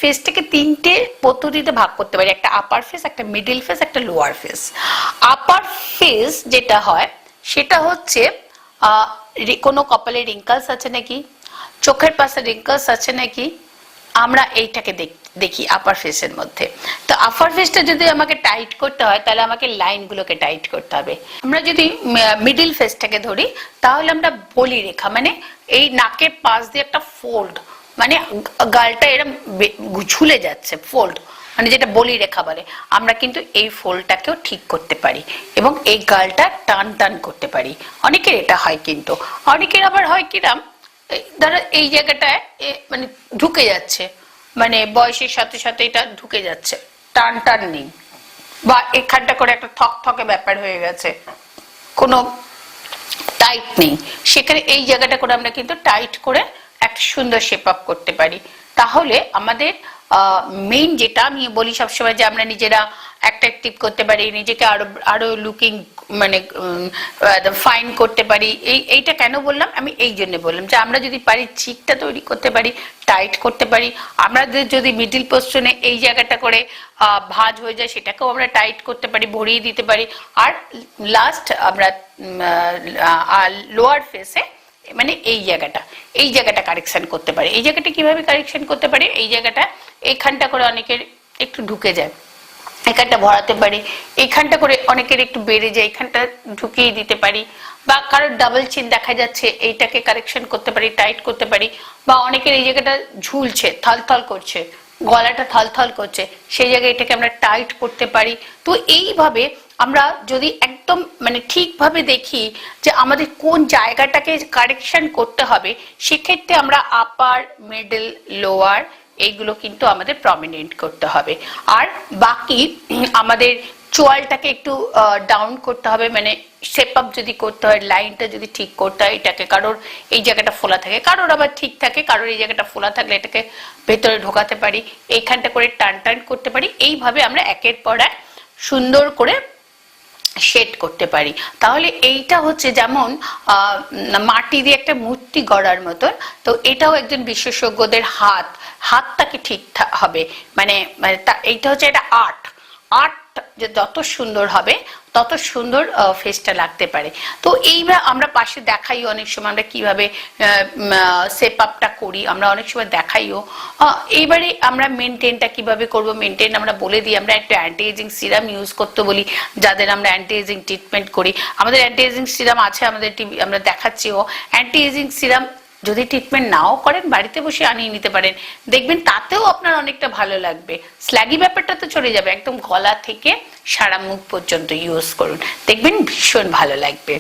ফেসটাকে তিনটে পদ্ধতিতে ভাগ করতে পারি, একটা আপার ফেস, একটা মিডল ফেস, একটা লোয়ার ফেস। আপার ফেস যেটা হয় সেটা হচ্ছে কোনো কপালে রিঙ্কলস আছে নাকি, চোখের পাশে রিঙ্কলস আছে নাকি, আমরা এইটাকে দেখি আপার ফেসের মধ্যে। তো আপার ফেসটা যদি আমাকে টাইট করতে হয় তাহলে আমাকে লাইনগুলোকে টাইট করতে হবে। আমরা যদি মিডল ফেসটাকে ধরি তাহলে আমরা বলি রেখা, মানে এই নাকের পাশ দিয়ে একটা ফোল্ড, মানে গালটা এরকম ঝুলে যাচ্ছে, ফোল্ড মানে যেটা বলি রেখা বলে, আমরা কিন্তু এই ফোল্ডটাকেও ঠিক করতে পারি এবং এই গালটা টান টান করতে পারি। অনেকের এটা হয়, কিন্তু অনেকের আবার হয় কিরাম, ধরো এই জায়গাটায় মানে ঢুকে যাচ্ছে, মানে বয়সের সাথে সাথে এটা ঢুকে যাচ্ছে, টান টান নেই, বা এখানটা করে একটা থক থকে ব্যাপার হয়ে গেছে, কোনো টাইট নেই, সেখানে এই জায়গাটা করে আমরা কিন্তু টাইট করে একটা সুন্দর শেপ আপ করতে পারি। তাহলে আমাদের মেইন যেটা আমি বলি সবসময়, যে আমরা নিজেরা অ্যাট্রাকটিভ করতে পারি, নিজেকে আরো লুকিং মানে ফাইন করতে পারি। এইটা কেন বললাম, আমি এই জন্য বললাম যে আমরা যদি পারি চিকটা তৈরি করতে পারি, টাইট করতে পারি, আমাদের যদি মিডিল পোর্শনে এই জায়গাটা করে ভাঁজ হয়ে যায় সেটাকেও আমরা টাইট করতে পারি, ভরিয়ে দিতে পারি। আর লাস্ট আমরা লোয়ার ফেসে মানে এই জায়গাটা কারেকশন করতে পারি। এই জায়গাটা কিভাবে কারেকশন করতে পারি, এই জায়গাটা এইখানটা করে অনেকের একটু ঢুকে যায়, এখানটা ভরাতে পারি, এইখানটা করে অনেকের একটু বেড়ে যায়, এখানটা ঢুকিয়ে দিতে পারি, বা কারোর ডাবল চিন দেখা যাচ্ছে এইটাকে কারেকশন করতে পারি, টাইট করতে পারি, বা অনেকের এই জায়গাটা ঝুলছে, থলথল করছে, গলাটা থলথল করছে, সেই জায়গায় এটাকে আমরা টাইট করতে পারি। তো এইভাবে আমরা যদি একদম মানে ঠিকভাবে দেখি যে আমাদের কোন জায়গাটাকে কারেকশন করতে হবে, সেক্ষেত্রে আমরা আপার, মিডল, লোয়ার এইগুলো কিন্তু আমাদের প্রমিনেন্ট করতে হবে। আর বাকি আমাদের চোয়ালটাকে একটু ডাউন করতে হবে, মানে শেপ আপ যদি করতে হয়, লাইনটা যদি ঠিক করতে হয়, এটাকে কারোর এই জায়গাটা ফোলা থাকে, কারোর আবার ঠিক থাকে, কারোর এই জায়গাটা ফোলা থাকলে এটাকে ভেতরে ঢোকাতে পারি, এইখানটা করে টান টান করতে পারি। এইভাবে আমরা একের পর এক সুন্দর করে শেড করতে পারি। তাহলে এইটা হচ্ছে যেমন মাটি দিয়ে একটা মূর্তি গড়ার মতন, তো এটাও একজন বিশেষজ্ঞদের হাতটাকে ঠিক হবে, মানে এইটা হচ্ছে একটা আর্ট যে যত সুন্দর হবে তত সুন্দর ফেসটা লাগতে পারে। তো এইবার আমরা পাশে দেখাই অনেক সময় আমরা কিভাবে সেপ আপটা করি, আমরা অনেক সময় দেখাইও। এইবারে আমরা মেনটেনটা কিভাবে করব, মেনটেন আমরা বলে দিই, আমরা একটা অ্যান্টি এজিং সিরাম ইউজ করতে বলি, যাদের আমরা অ্যান্টি এজিং ট্রিটমেন্ট করি। আমাদের অ্যান্টি এজিং সিরাম আছে, আমাদের টিভি আমরা দেখাচ্ছিও। অ্যান্টি এজিং সিরাম যদি ট্রিটমেন্ট নাও করেন, বাড়িতে বসে আনিয়ে নিতে পারেন, দেখবেন তাতেও আপনার অনেকটা ভালো লাগবে। স্ল্যাগি ব্যাপারটা তো চলে যাবে, একদম গলা থেকে সারা মুখ পর্যন্ত ইউজ করুন, দেখবেন ভীষণ ভালো লাগবে।